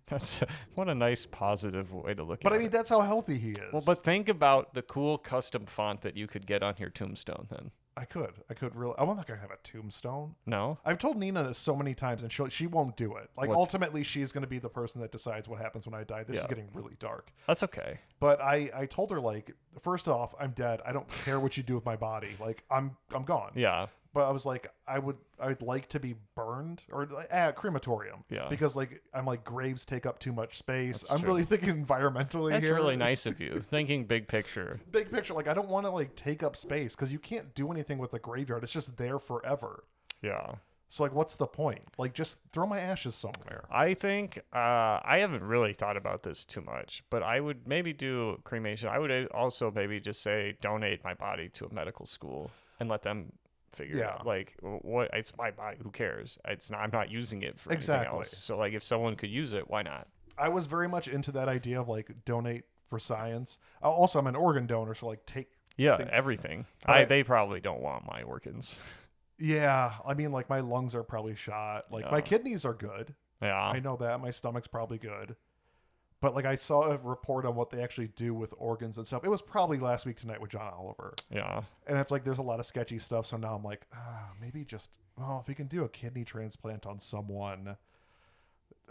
That's what a nice positive way to look at it. But I mean, that's how healthy he is. Well, but think about the cool custom font that you could get on your tombstone then. I could really. I'm not gonna have a tombstone. No? I've told Nina this so many times, and she won't do it. Like ultimately, she's gonna be the person that decides what happens when I die. This is getting really dark. That's okay. But I told her, like, first off, I'm dead. I don't care what you do with my body. Like I'm gone. Yeah. But I was like, I'd like to be burned or crematorium. Yeah. Because like I'm like graves take up too much space. That's I'm true. really thinking environmentally. That's here. really nice of you. Thinking big picture. Big picture. Like I don't want to like take up space because you can't do anything with the graveyard. It's just there forever. Yeah. So like, what's the point? Like, just throw my ashes somewhere. I think I haven't really thought about this too much, but I would maybe do cremation. I would also maybe just say donate my body to a medical school and let them figure it out. Like, what? It's my body. Who cares? It's not. I'm not using it for anything else. So like, if someone could use it, why not? I was very much into that idea of like donate for science. Also, I'm an organ donor, so like take everything. They probably don't want my organs. Yeah, I mean, like my lungs are probably shot. Like my kidneys are good. Yeah, I know that. My stomach's probably good. But like I saw a report on what they actually do with organs and stuff. It was probably Last Week Tonight with John Oliver. Yeah, and it's like there's a lot of sketchy stuff. So now I'm like, maybe just if we can do a kidney transplant on someone.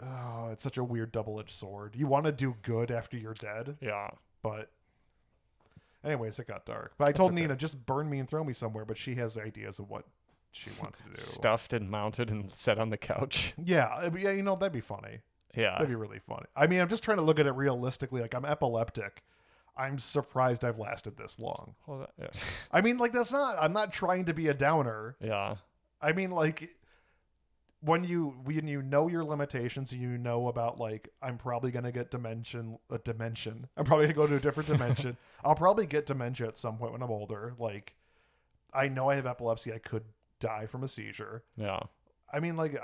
Oh, it's such a weird double-edged sword. You want to do good after you're dead. Yeah, but. Anyways, it got dark. But I told Nina, just burn me and throw me somewhere. But she has ideas of what she wants to do. Stuffed and mounted and set on the couch. Yeah, that'd be funny. Yeah. That'd be really funny. I mean, I'm just trying to look at it realistically. Like, I'm epileptic. I'm surprised I've lasted this long. Well, yeah. I mean, like, I'm not trying to be a downer. Yeah. I mean, like, when you know your limitations, you know about, like, I'm probably going to get dimension. I'm probably going to go to a different dimension. I'll probably get dementia at some point when I'm older. Like, I know I have epilepsy. I could die from a seizure. Yeah. I mean, like,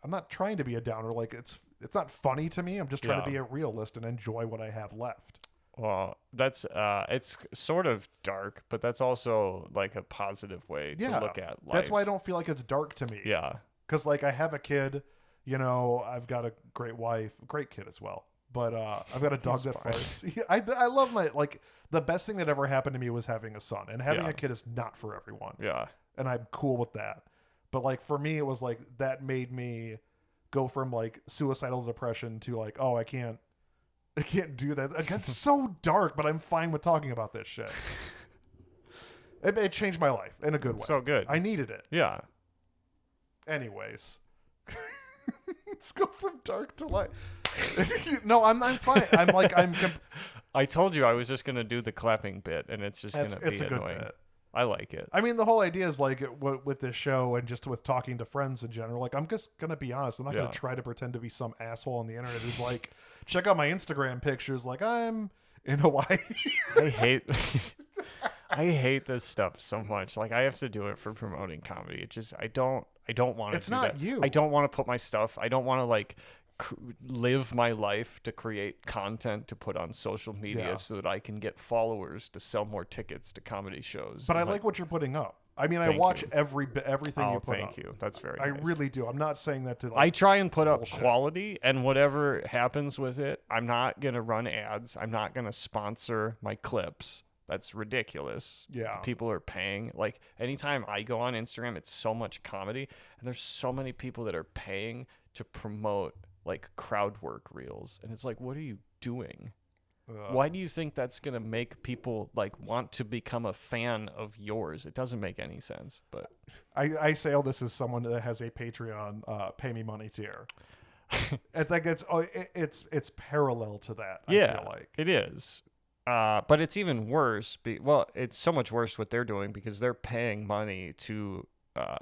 I'm not trying to be a downer. Like, it's not funny to me. I'm just trying to be a realist and enjoy what I have left. Well, that's it's sort of dark, but that's also like a positive way to look at life. That's why I don't feel like it's dark to me. Yeah. Because, like, I have a kid, I've got a great wife, great kid as well. But I've got a dog that fights. I love the best thing that ever happened to me was having a son. And having a kid is not for everyone. Yeah. And I'm cool with that. But, like, for me, it was, like, that made me go from, like, suicidal depression to, like, oh, I can't do that. It's so dark, but I'm fine with talking about this shit. It changed my life in a good way. So good. I needed it. Yeah. Anyways. Let's go from dark to light. No, I'm fine. I told you I was just going to do the clapping bit, and it's just going to be a annoying. Good bit. I like it. I mean, the whole idea is like with this show and just with talking to friends in general, like I'm just going to be honest. I'm not going to try to pretend to be some asshole on the internet who's like, check out my Instagram pictures. Like I'm in Hawaii. I hate this stuff so much. Like I have to do it for promoting comedy. It just, I don't want to It's do not that. you. I don't want to put my stuff. I don't want to like live my life to create content to put on social media so that I can get followers to sell more tickets to comedy shows. But I like what you're putting up. I mean, I watch everything you put up. Thank you. That's very I nice. really do. I'm not saying that to like, I try and put bullshit. up quality, and whatever happens with it, I'm not going to run ads. I'm not going to sponsor my clips. That's ridiculous. Yeah. People are paying. Like, anytime I go on Instagram, it's so much comedy, and there's so many people that are paying to promote, like, crowd work reels. And it's like, what are you doing? Why do you think that's going to make people like want to become a fan of yours? It doesn't make any sense. But I say all this as someone that has a Patreon pay me money tier. I think it's parallel to that. I feel like it is. But it's even worse. Well, it's so much worse what they're doing because they're paying money to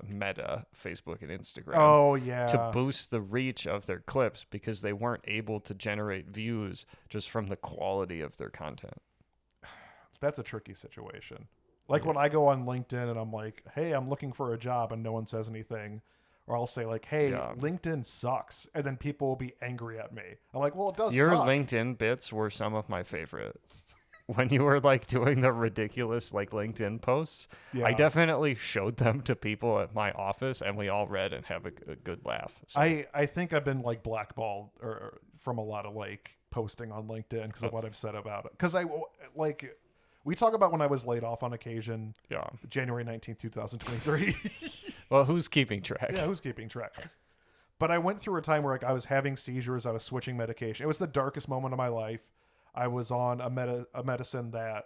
Meta, Facebook, and Instagram. Oh, yeah. To boost the reach of their clips because they weren't able to generate views just from the quality of their content. That's a tricky situation. Like when I go on LinkedIn and I'm like, hey, I'm looking for a job and no one says anything. Or I'll say like, hey, LinkedIn sucks. And then people will be angry at me. I'm like, well, it does Your suck. LinkedIn bits were some of my favorite. When you were like doing the ridiculous like LinkedIn posts, I definitely showed them to people at my office and we all read and have a good laugh. So. I think I've been like blackballed or from a lot of like posting on LinkedIn because of what I've said about it. Because we talk about when I was laid off on occasion. Yeah. January 19th, 2023. Well, who's keeping track? Yeah, who's keeping track? But I went through a time where like I was having seizures. I was switching medication. It was the darkest moment of my life. I was on a medicine that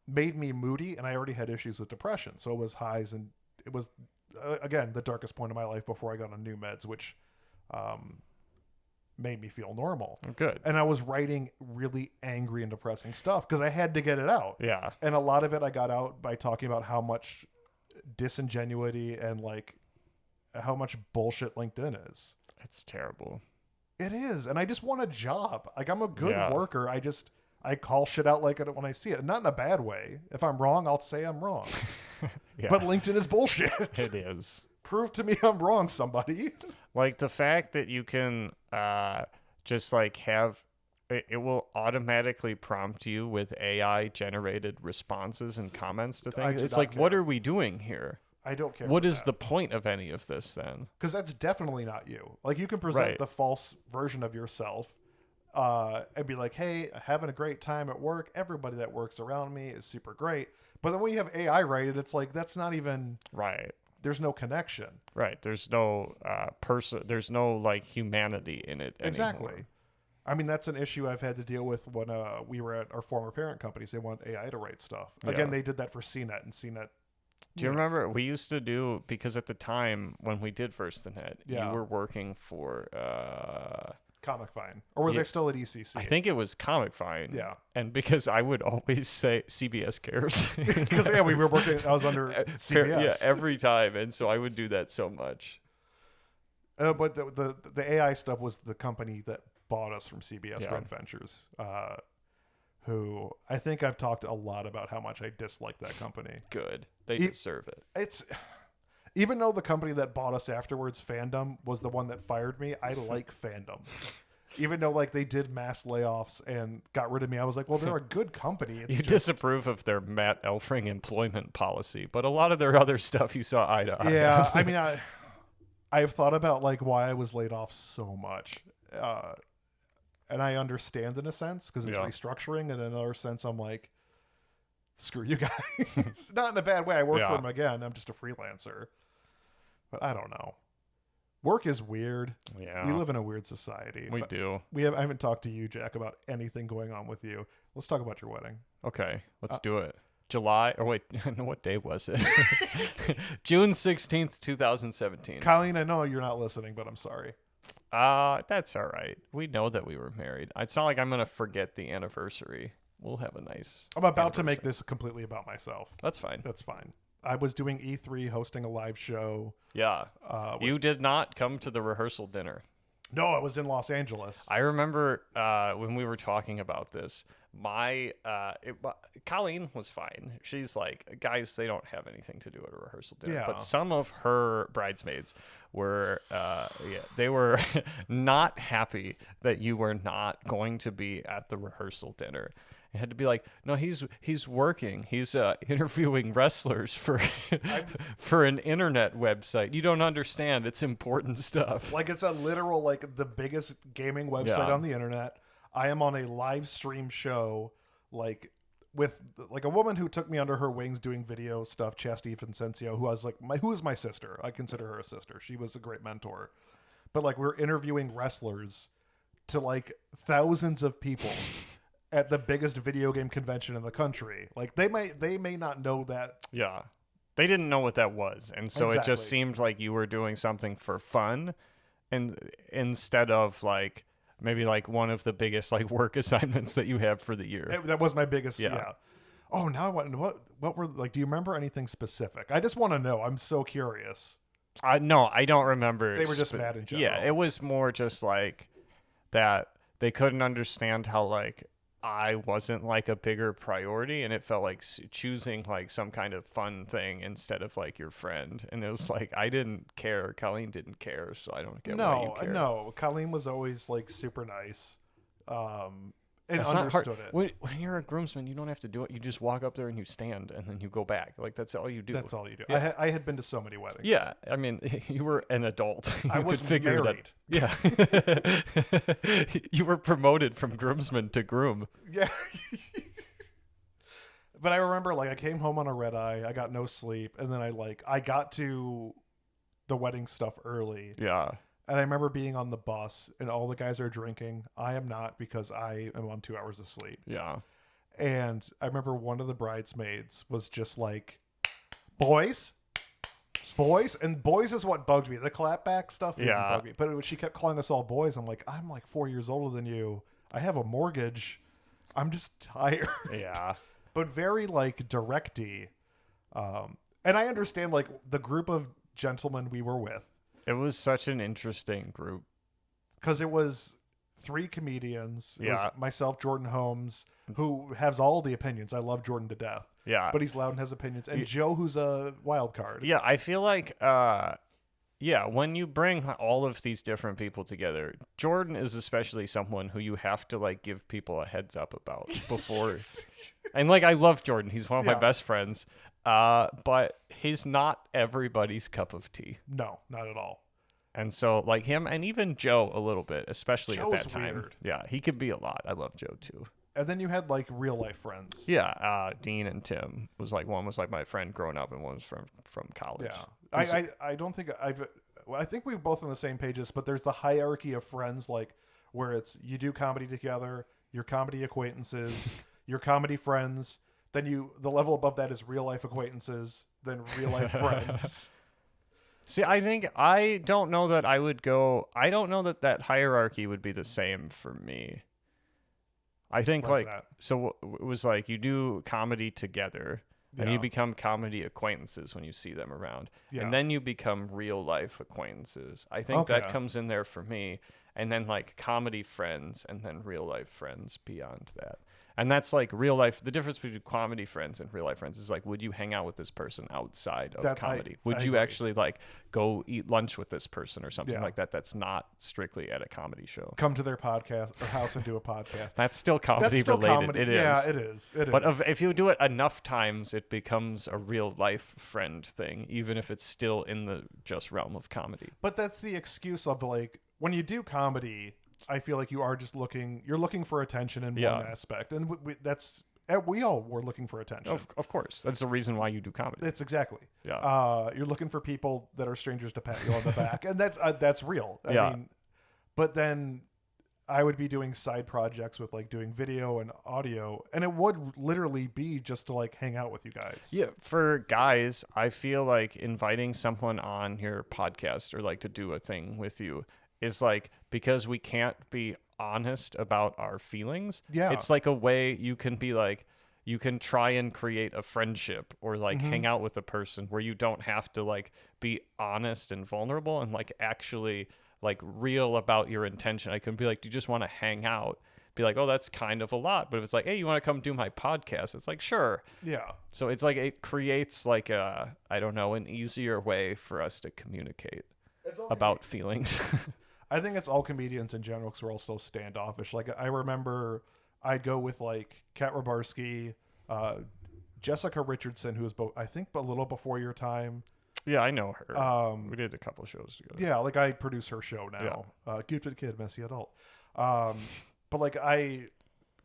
made me moody, and I already had issues with depression. So it was highs, and it was, again, the darkest point of my life before I got on new meds, which made me feel normal. Good. And I was writing really angry and depressing stuff because I had to get it out. Yeah. And a lot of it I got out by talking about how much disingenuity and like how much bullshit LinkedIn is. It's terrible. It is. And I just want a job. Like, I'm a good worker. I call shit out like when I see it. Not in a bad way. If I'm wrong, I'll say I'm wrong. But LinkedIn is bullshit. It is. Prove to me I'm wrong, somebody. Like, the fact that you can just, like, have... It will automatically prompt you with AI-generated responses and comments to things. It's like, what are we doing here? I don't care. What is the point of any of this then? Because that's definitely not you. Like, you can present the false version of yourself and be like, hey, having a great time at work. Everybody that works around me is super great. But then when you have AI write it, it's like, that's not even... Right. There's no connection. Right. There's no person. There's no, like, humanity in it anymore. Exactly. I mean, that's an issue I've had to deal with when we were at our former parent companies. They want AI to write stuff. Again, they did that for CNET, and CNET... Do you remember we used to do, because at the time when we did First the Net, you were working for Comic Vine, or was I still at ECC? I think it was Comic Vine. Yeah, and because I would always say CBS cares, because we were working. I was under CBS. Yeah, every time, and so I would do that so much. But the AI stuff was the company that bought us from CBS Red Ventures. Who I think I've talked a lot about how much I dislike that company. Good. They deserve it. It's even though the company that bought us afterwards, Fandom, was the one that fired me, I like Fandom. Even though like they did mass layoffs and got rid of me, I was like, well, they're a good company. You disapprove of their Matt Elfring employment policy, but a lot of their other stuff you saw eye to eye. Yeah, I mean, I've thought about like why I was laid off so much. And I understand in a sense because it's restructuring. And in another sense, I'm like, screw you guys. Not in a bad way. I work for them again. I'm just a freelancer. But I don't know. Work is weird. Yeah. We live in a weird society. We do. I haven't talked to you, Jack, about anything going on with you. Let's talk about your wedding. Okay. Let's do it. July, or wait, what day was it? June 16th, 2017. Colleen, I know you're not listening, but I'm sorry. That's all right. We know that we were married. It's not like I'm going to forget the anniversary. We'll have a nice I'm about to make this completely about myself. That's fine. That's fine. I was doing E3, hosting a live show. Yeah. You did not come to the rehearsal dinner. No, I was in Los Angeles. I remember when we were talking about this, Colleen was fine. She's like, guys, they don't have anything to do at a rehearsal dinner. Yeah. But some of her bridesmaids were, they were not happy that you were not going to be at the rehearsal dinner. You had to be like, no, he's working. He's interviewing wrestlers for for an internet website. You don't understand. It's important stuff. Like, it's a literal, like, the biggest gaming website on the internet. I am on a live stream show, like, with like a woman who took me under her wings doing video stuff, Chastity Vincencio, who was like who is my sister. I consider her a sister. She was a great mentor. But like, we're interviewing wrestlers to like thousands of people at the biggest video game convention in the country. Like, they may not know that. Yeah. They didn't know what that was. And so Exactly. it just seemed like you were doing something for fun, and instead of like maybe like one of the biggest like work assignments that you have for the year. That was my biggest. Yeah. Yeah. Oh, now what were like? Do you remember anything specific? I just want to know. I'm so curious. No, I don't remember. They were just mad in general. Yeah, it was more just like that they couldn't understand how like I wasn't like a bigger priority, and it felt like choosing like some kind of fun thing instead of like your friend. And it was like, I didn't care. Colleen didn't care, so I don't get why you care. No. Colleen was always like super nice, and It's not hard. understood it. When you're a groomsman, you don't have to do it. You just walk up there and you stand, and then you go back. Like, that's all you do. That's all you do. Yeah. I had been to so many weddings. Yeah, I mean, you were an adult. I was married. Yeah, you were promoted from groomsman to groom. Yeah. But I remember, like, I came home on a red eye. I got no sleep, and then I got to the wedding stuff early. Yeah, And I remember being on the bus, and all the guys are drinking. I am not, because I am on 2 hours of sleep. yeah. And I remember one of the bridesmaids was just like, boys. And boys is what bugged me. The clapback stuff didn't bug me. But she kept calling us all boys. I'm like 4 years older than you. I have a mortgage. I'm just tired. Yeah. But very like directy. And I understand like the group of gentlemen we were with. It was such an interesting group. Because it was 3 comedians. It was Yeah. myself, Jordan Holmes, who has all the opinions. I love Jordan to death. Yeah. But he's loud and has opinions. And Joe, who's a wild card. Yeah, I feel like when you bring all of these different people together, Jordan is especially someone who you have to like give people a heads up about before. And like, I love Jordan. He's one of my best friends. But he's not everybody's cup of tea. No, not at all. And so like him, and even Joe a little bit, especially Joe's at that time. weird. Yeah, he could be a lot. I love Joe too. And then you had like real life friends. Yeah, Dean and Tim was like, one was like my friend growing up, and one was from college. Yeah. I don't think I think we're both on the same pages, but there's the hierarchy of friends, like where it's you do comedy together, your comedy acquaintances, your comedy friends, then the level above that is real life acquaintances, then real life friends. See, I don't know that that hierarchy would be the same for me. I think What's like that? so it was like you do comedy together, and you Yeah. become comedy acquaintances when you see them around, Yeah. and then you become real life acquaintances. I think Okay. that comes in there for me, and then like comedy friends, and then real life friends beyond that. And that's like real life. The difference between comedy friends and real life friends is like, would you hang out with this person outside of comedy? Would I you agree. actually like go eat lunch with this person or something Yeah. like that? That's not strictly at a comedy show. Come to their podcast or house and do a podcast. That's still comedy That's still related. comedy. It is. Yeah, it is. It But is. if you do it enough times, it becomes a real life friend thing, even if it's still in the just realm of comedy. But that's the excuse of like when you do comedy, I feel like you're looking for attention in Yeah. one aspect, and we all were looking for attention. Of course, that's the reason why you do comedy. It's exactly. Yeah. You're looking for people that are strangers to pat you on the back, and that's real. I Yeah. mean, but then I would be doing side projects with like doing video and audio, and it would literally be just to like hang out with you guys. Yeah, for guys, I feel like inviting someone on your podcast or like to do a thing with you is like, because we can't be honest about our feelings. Yeah. It's like a way you can be like, you can try and create a friendship or like Mm-hmm. hang out with a person where you don't have to like be honest and vulnerable and like actually like real about your intention. I can be like, do you just want to hang out? Be like, oh, that's kind of a lot. But if it's like, hey, you want to come do my podcast? It's like, sure. Yeah. So it's like it creates like a, I don't know, an easier way for us to communicate about feelings. I think it's all comedians in general because we're all so standoffish. Like I remember I'd go with like Kat Robarski, Jessica Richardson, who was I think a little before your time. Yeah, I know her. We did a couple of shows together. Yeah, like I produce her show now. Yeah. Gifted Kid, Messy Adult. But like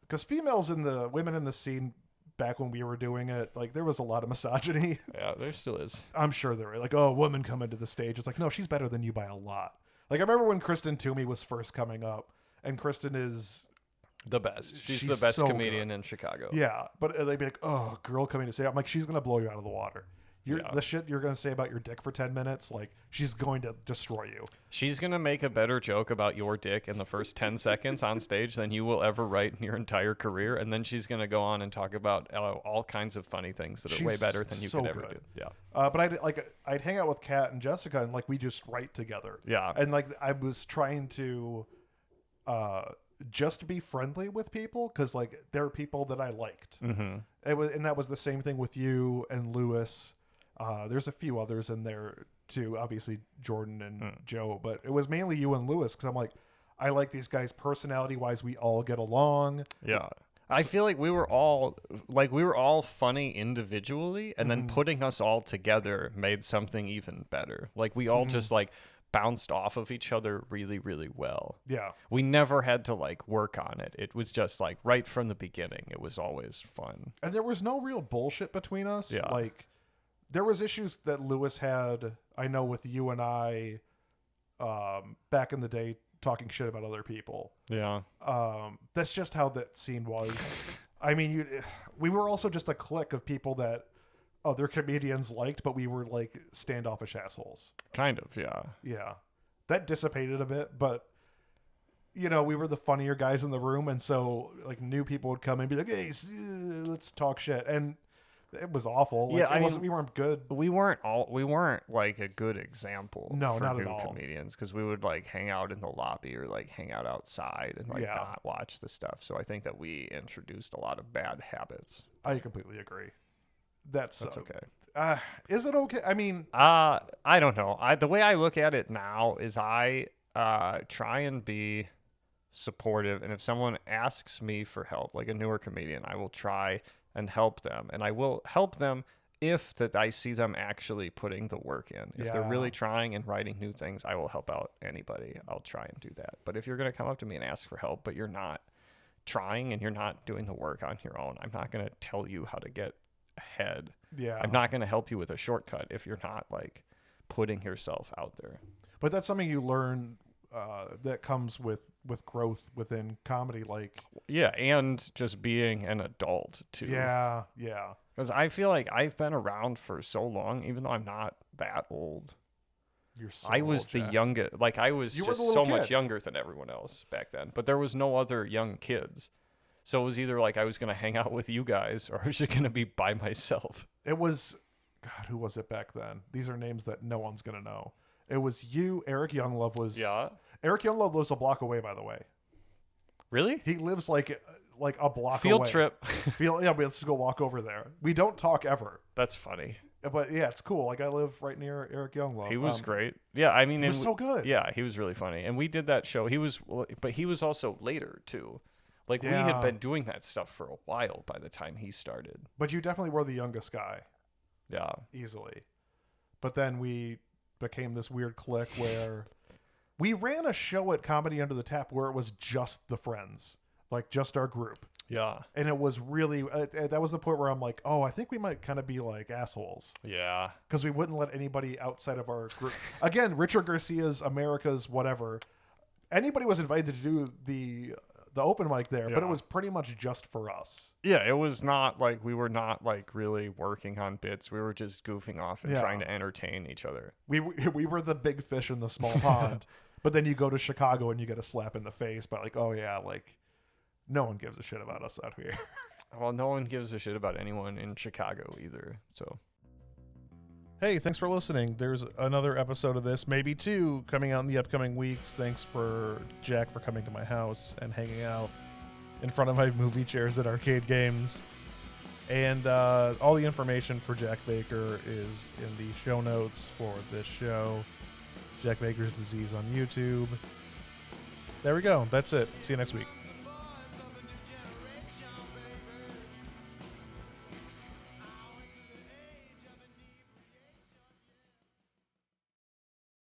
because women in the scene back when we were doing it, like there was a lot of misogyny. Yeah, there still is. I'm sure there were like, oh, a woman come into the stage. It's like, no, she's better than you by a lot. Like I remember when Kristen Toomey was first coming up, and Kristen is the best. She's the best so comedian good in Chicago. Yeah, but they'd be like, oh, girl coming to say, I'm like, she's gonna blow you out of the water. The shit you're going to say about your dick for 10 minutes, like, she's going to destroy you. She's going to make a better joke about your dick in the first 10 seconds on stage than you will ever write in your entire career. And then she's going to go on and talk about all kinds of funny things that are way better than you could ever do. Yeah. But I'd hang out with Kat and Jessica, and, like, we just write together. Yeah. And, like, I was trying to just be friendly with people because, like, there are people that I liked. Mm-hmm. And that was the same thing with you and Lewis. There's a few others in there too, obviously Jordan and Joe, but it was mainly you and Lewis because I'm like, I like these guys personality wise. We all get along. Yeah. I feel like we were all funny individually, and then putting us all together made something even better. Like we all just like bounced off of each other really, really well. Yeah. We never had to like work on it. It was just like right from the beginning. It was always fun. And there was no real bullshit between us. Yeah. Like, there was issues that Lewis had, I know, with you and I back in the day talking shit about other people. Yeah. That's just how that scene was. I mean, we were also just a clique of people that other comedians liked, but we were like standoffish assholes. Kind of, yeah. Yeah. That dissipated a bit, but you know, we were the funnier guys in the room, and so like new people would come and be like, hey, let's talk shit. And it was awful. Like, yeah, we weren't good. We weren't like a good example for not new at all. Comedians because we would like hang out in the lobby or like hang out outside and like not watch the stuff. So I think that we introduced a lot of bad habits. I completely agree. That's okay. Is it okay? I mean, I don't know. The way I look at it now is I try and be supportive, and if someone asks me for help, like a newer comedian, I will try and help them, and I will help them if that I see them actually putting the work in. If they're really trying and writing new things, I will help out anybody. I'll try and do that. But if you're going to come up to me and ask for help, but you're not trying and you're not doing the work on your own, I'm not going to tell you how to get ahead. Yeah. I'm not going to help you with a shortcut if you're not like putting yourself out there. But that's something you learn that comes with growth within comedy, like and just being an adult too. Yeah. Because I feel like I've been around for so long, even though I'm not that old. You're so I was old, the Jack. youngest. Like I was You just were the so little much kid. younger than everyone else back then. But there was no other young kids, so it was either like I was gonna hang out with you guys or I was just gonna be by myself. It was, God, who was it back then? These are names that no one's gonna know. It was you. Eric Younglove was. Yeah. Eric Younglove lives a block away, by the way. Really? He lives like a block Field away. trip. But let's just go walk over there. We don't talk ever. That's funny. But yeah, it's cool. Like I live right near Eric Younglove. He was great. Yeah, I mean, He was so good. Yeah, he was really funny, and we did that show. But he was also later too. Like we Yeah. had been doing that stuff for a while by the time he started. But you definitely were the youngest guy, Yeah. easily. But then we became this weird clique where we ran a show at Comedy Under the Tap where it was just the friends, like just our group. Yeah. And it was really, that was the point where I'm like, oh, I think we might kind of be like assholes. Yeah. Because we wouldn't let anybody outside of our group. Again, Richard Garcia's America's whatever. Anybody was invited to do the open mic there, but it was pretty much just for us. Yeah, it was not like we were not like really working on bits. We were just goofing off and trying to entertain each other. We were the big fish in the small pond. But then you go to Chicago and you get a slap in the face by like, oh yeah, like no one gives a shit about us out here. Well, no one gives a shit about anyone in Chicago either. So Hey, thanks for listening. There's another episode of this, maybe two, coming out in the upcoming weeks. Thanks for Jack for coming to my house and hanging out in front of my movie chairs at Arcade Games. And all the information for Jack Baker is in the show notes for this show. Jack Baker's Disease on YouTube. There we go. That's it. See you next week.